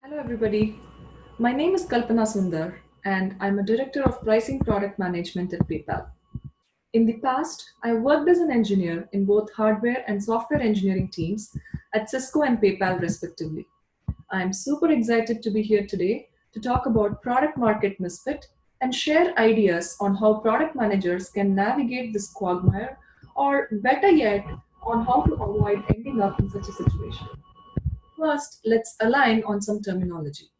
Hello, everybody. My name is Kalpana Sundar, and I'm a director of pricing product management at PayPal. In the past, I worked as an engineer in both hardware and software engineering teams at Cisco and PayPal, respectively. I'm super excited to be here today to talk about product market misfit and share ideas on how product managers can navigate this quagmire, or better yet, on how to avoid ending up in such a situation. First, let's align on some terminology.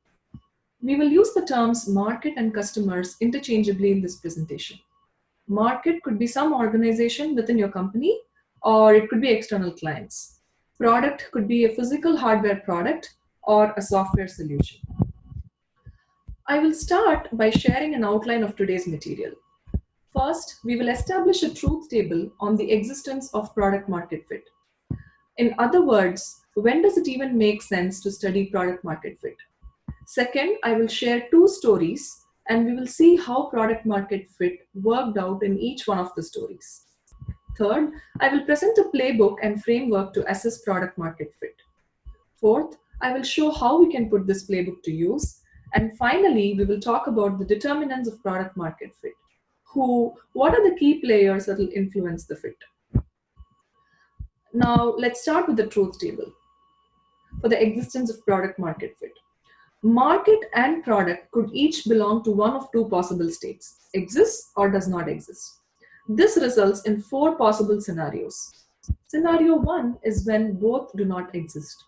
We will use the terms market and customers interchangeably in this presentation. Market could be some organization within your company, or it could be external clients. Product could be a physical hardware product or a software solution. I will start by sharing an outline of today's material. First, we will establish a truth table on the existence of product market fit. In other words, when does it even make sense to study product market fit? Second, I will share two stories and we will see how product market fit worked out in each one of the stories. Third, I will present a playbook and framework to assess product market fit. Fourth, I will show how we can put this playbook to use. And finally, we will talk about the determinants of product market fit. What are the key players that will influence the fit? Now, let's start with the truth table for the existence of product market fit. Market and product could each belong to one of two possible states, exists or does not exist. This results in four possible scenarios. Scenario 1 is when both do not exist.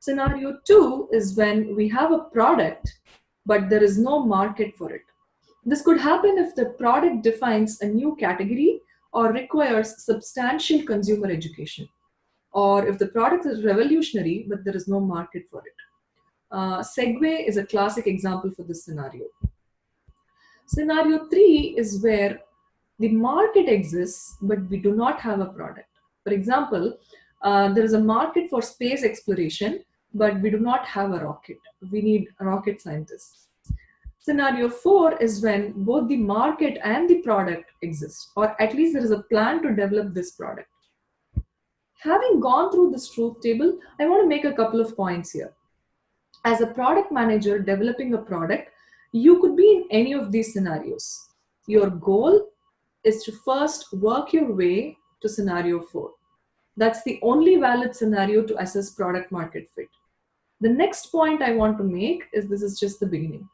Scenario 2 is when we have a product, but there is no market for it. This could happen if the product defines a new category or requires substantial consumer education, or if the product is revolutionary, but there is no market for it. Segway is a classic example for this scenario. Scenario 3 is where the market exists, but we do not have a product. For example, there is a market for space exploration, but we do not have a rocket. We need rocket scientists. Scenario 4 is when both the market and the product exist, or at least there is a plan to develop this product. Having gone through this truth table, I want to make a couple of points here. As a product manager developing a product, you could be in any of these scenarios. Your goal is to first work your way to scenario 4. That's the only valid scenario to assess product market fit. The next point I want to make is this is just the beginning.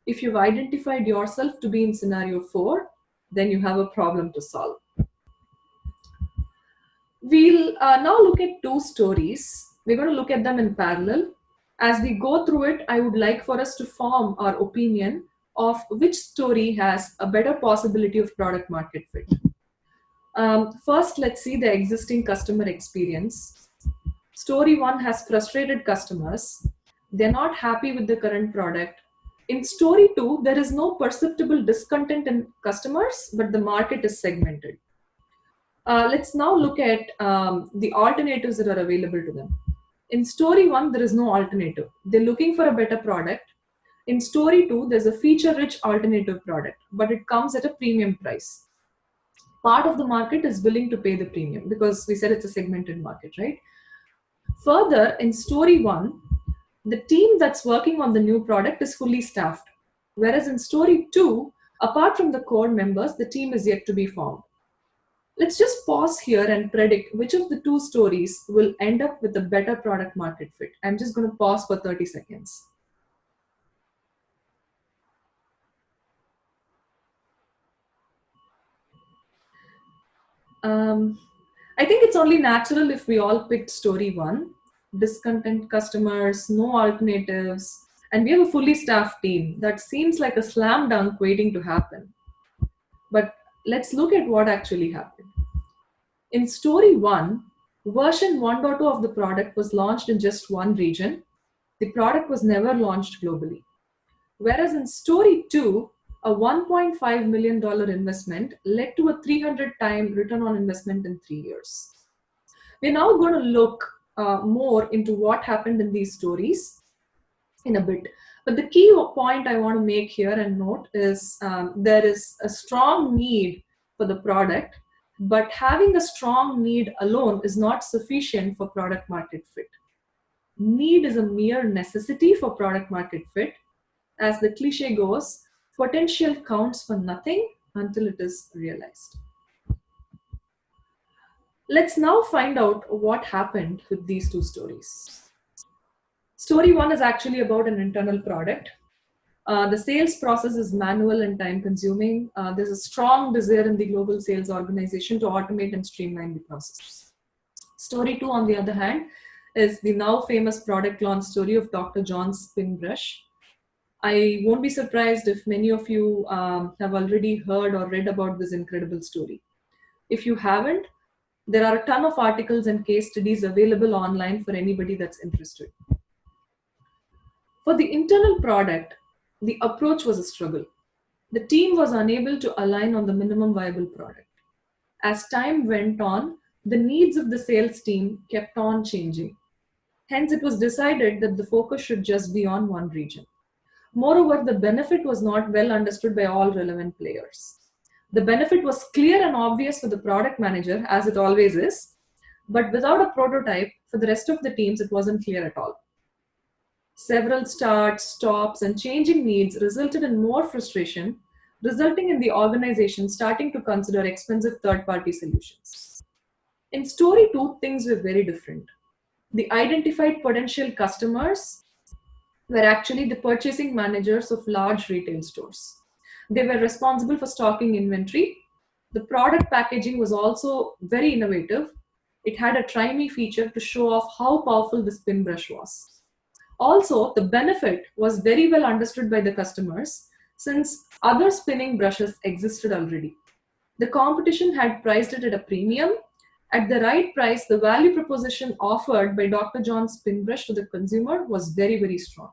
If you've identified yourself to be in scenario 4, then you have a problem to solve. We'll now look at two stories. We're going to look at them in parallel. As we go through it, I would like for us to form our opinion of which story has a better possibility of product market fit. First, let's see the existing customer experience. Story 1 has frustrated customers. They're not happy with the current product. In story 2, there is no perceptible discontent in customers, but the market is segmented. Let's now look at the alternatives that are available to them. In story 1, there is no alternative. They're looking for a better product. In story 2, there's a feature-rich alternative product, but it comes at a premium price. Part of the market is willing to pay the premium because we said it's a segmented market, right? Further, in story 1, the team that's working on the new product is fully staffed. Whereas in story 2, apart from the core members, the team is yet to be formed. Let's just pause here and predict which of the two stories will end up with a better product market fit. I'm just going to pause for 30 seconds. I think it's only natural if we all picked story 1, discontent customers, no alternatives, and we have a fully staffed team. That seems like a slam dunk waiting to happen. But let's look at what actually happened. In story 1, version 1.2 of the product was launched in just one region. The product was never launched globally. Whereas in story 2, a $1.5 million investment led to a 300-time return on investment in 3 years. We're now going to look more into what happened in these stories in a bit. But the key point I want to make here and note is there is a strong need for the product, but having a strong need alone is not sufficient for product market fit. need is a mere necessity for product market fit. As the cliche goes, potential counts for nothing until it is realized. Let's now find out what happened with these two stories. Story one is actually about an internal product. The sales process is manual and time consuming. There's a strong desire in the global sales organization to automate and streamline the process. Story two, on the other hand, is the now famous product launch story of Dr. John's spin brush. I won't be surprised if many of you have already heard or read about this incredible story. If you haven't, there are a ton of articles and case studies available online for anybody that's interested. For the internal product, the approach was a struggle. The team was unable to align on the minimum viable product. As time went on, the needs of the sales team kept on changing. Hence, it was decided that the focus should just be on one region. Moreover, the benefit was not well understood by all relevant players. The benefit was clear and obvious for the product manager, as it always is, but without a prototype, for the rest of the teams, it wasn't clear at all. Several starts, stops, and changing needs resulted in more frustration, resulting in the organization starting to consider expensive third-party solutions. In story two, things were very different. The identified potential customers were actually the purchasing managers of large retail stores. They were responsible for stocking inventory. The product packaging was also very innovative. It had a try me feature to show off how powerful the spin brush was. Also, the benefit was very well understood by the customers since other spinning brushes existed already. The competition had priced it at a premium. At the right price, the value proposition offered by Dr. John's spin brush to the consumer was very, very strong.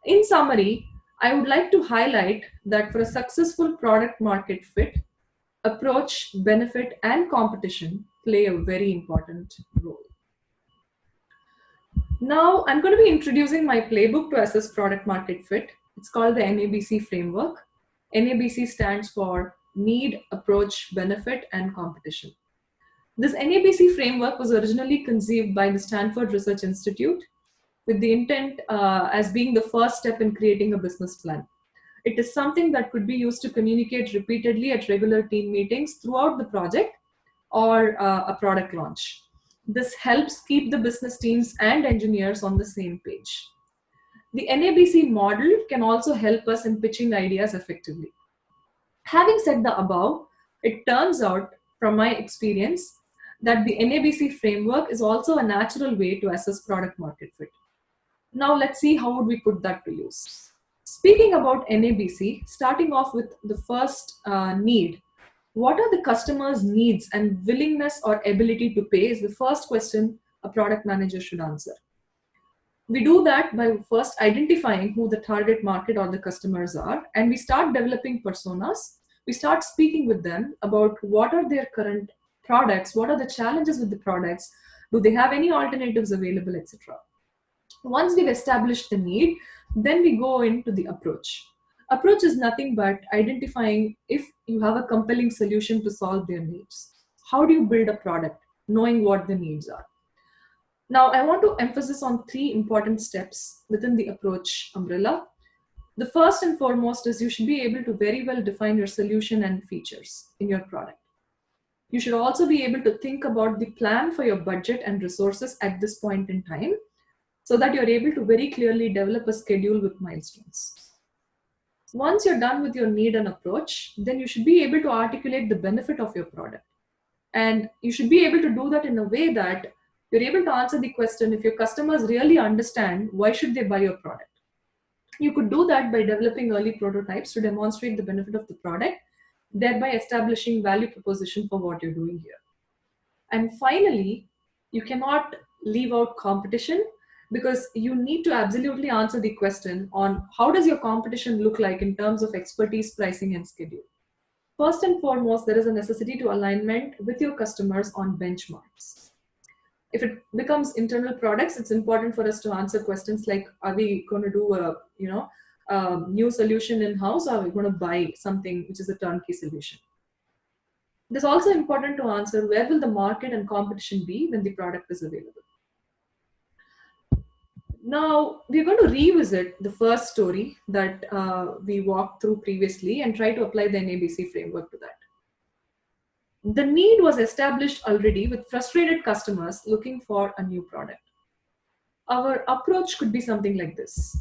In summary, I would like to highlight that for a successful product market fit, approach, benefit, and competition play a very important role. Now, I'm going to be introducing my playbook to assess product market fit. It's called the NABC framework. NABC stands for Need, Approach, Benefit, and Competition. This NABC framework was originally conceived by the Stanford Research Institute with the intent as being the first step in creating a business plan. It is something that could be used to communicate repeatedly at regular team meetings throughout the project or a product launch. This helps keep the business teams and engineers on the same page. The NABC model can also help us in pitching ideas effectively. Having said the above, it turns out from my experience that the NABC framework is also a natural way to assess product market fit. Now let's see how would we put that to use. Speaking about NABC, starting off with the first need. What are the customer's needs and willingness or ability to pay is the first question a product manager should answer. We do that by first identifying who the target market or the customers are, and we start developing personas. We start speaking with them about what are their current products, what are the challenges with the products, do they have any alternatives available, etc. Once we've established the need, then we go into the approach. Approach is nothing but identifying if you have a compelling solution to solve their needs. How do you build a product, knowing what the needs are? Now, I want to emphasize on three important steps within the approach umbrella. The first and foremost is you should be able to very well define your solution and features in your product. You should also be able to think about the plan for your budget and resources at this point in time so that you're able to very clearly develop a schedule with milestones. Once you're done with your need and approach, then you should be able to articulate the benefit of your product. And you should be able to do that in a way that you're able to answer the question if your customers really understand why should they buy your product. You could do that by developing early prototypes to demonstrate the benefit of the product, thereby establishing value proposition for what you're doing here. And finally, you cannot leave out competition because you need to absolutely answer the question on how does your competition look like in terms of expertise, pricing, and schedule. First and foremost, there is a necessity to alignment with your customers on benchmarks. If it becomes internal products, it's important for us to answer questions like, are we going to do a new solution in-house, or are we going to buy something which is a turnkey solution? It is also important to answer where will the market and competition be when the product is available. Now, we're going to revisit the first story that we walked through previously and try to apply the NABC framework to that. The need was established already with frustrated customers looking for a new product. Our approach could be something like this: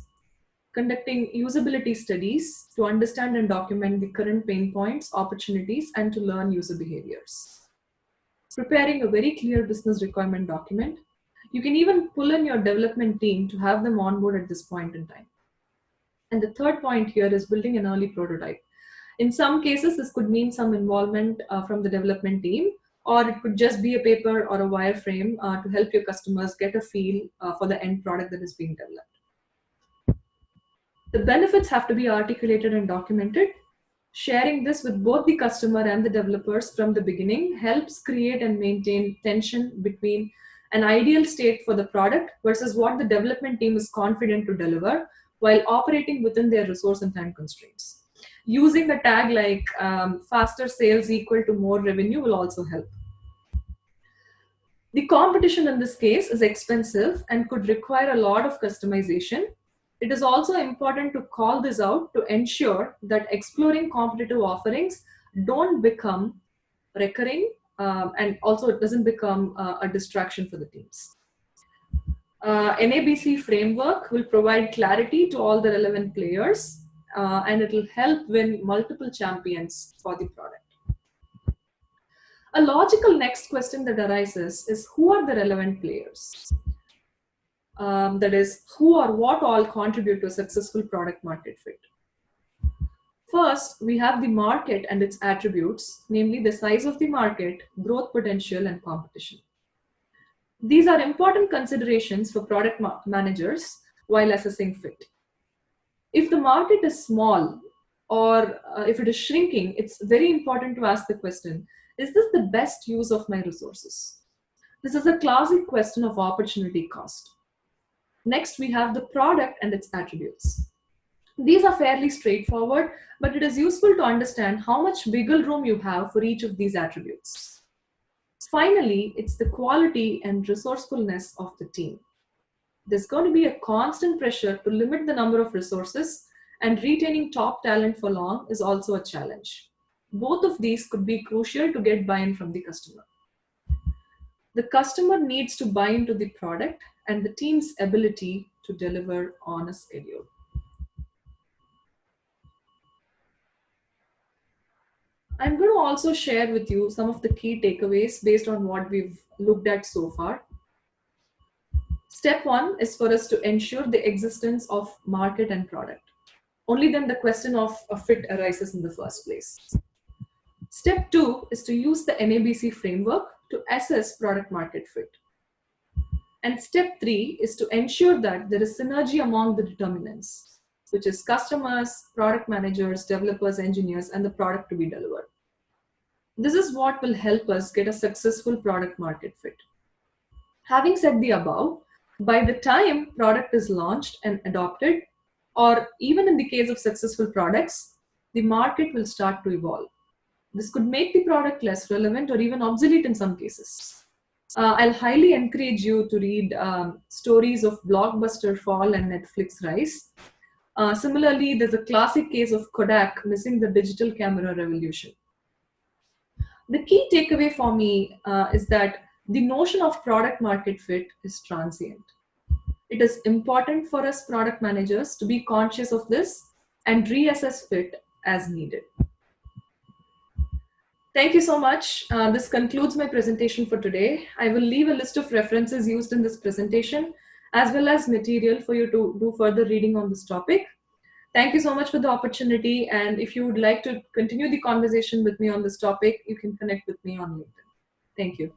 conducting usability studies to understand and document the current pain points, opportunities, and to learn user behaviors. Preparing a very clear business requirement document. You can even pull in your development team to have them on board at this point in time. And the third point here is building an early prototype. In some cases, this could mean some involvement from the development team, or it could just be a paper or a wireframe to help your customers get a feel for the end product that is being developed. The benefits have to be articulated and documented. Sharing this with both the customer and the developers from the beginning helps create and maintain tension between an ideal state for the product versus what the development team is confident to deliver while operating within their resource and time constraints. Using a tag like faster sales equal to more revenue will also help. The competition in this case is expensive and could require a lot of customization. It is also important to call this out to ensure that exploring competitive offerings don't become recurring, and also it doesn't become a distraction for the teams. NABC framework will provide clarity to all the relevant players, and it will help win multiple champions for the product. A logical next question that arises is, who are the relevant players? That is, who or what all contribute to a successful product market fit. First, we have the market and its attributes, namely the size of the market, growth potential, and competition. These are important considerations for product managers while assessing fit. If the market is small or if it is shrinking, it's very important to ask the question, is this the best use of my resources? This is a classic question of opportunity cost. Next, we have the product and its attributes. These are fairly straightforward, but it is useful to understand how much wiggle room you have for each of these attributes. Finally, it's the quality and resourcefulness of the team. There's going to be a constant pressure to limit the number of resources, and retaining top talent for long is also a challenge. Both of these could be crucial to get buy-in from the customer. The customer needs to buy into the product and the team's ability to deliver on a schedule. I'm going to also share with you some of the key takeaways based on what we've looked at so far. Step one is for us to ensure the existence of market and product. Only then the question of a fit arises in the first place. Step two is to use the NABC framework to assess product market fit. And step three is to ensure that there is synergy among the determinants, which is customers, product managers, developers, engineers, and the product to be delivered. This is what will help us get a successful product market fit. Having said the above, by the time product is launched and adopted, or even in the case of successful products, the market will start to evolve. This could make the product less relevant or even obsolete in some cases. I'll highly encourage you to read stories of Blockbuster fall and Netflix rise. Similarly, there's a classic case of Kodak missing the digital camera revolution. The key takeaway for me is that the notion of product market fit is transient. It is important for us product managers to be conscious of this and reassess fit as needed. Thank you so much. This concludes my presentation for today. I will leave a list of references used in this presentation, as well as material for you to do further reading on this topic. Thank you so much for the opportunity. And if you would like to continue the conversation with me on this topic, you can connect with me on LinkedIn. Thank you.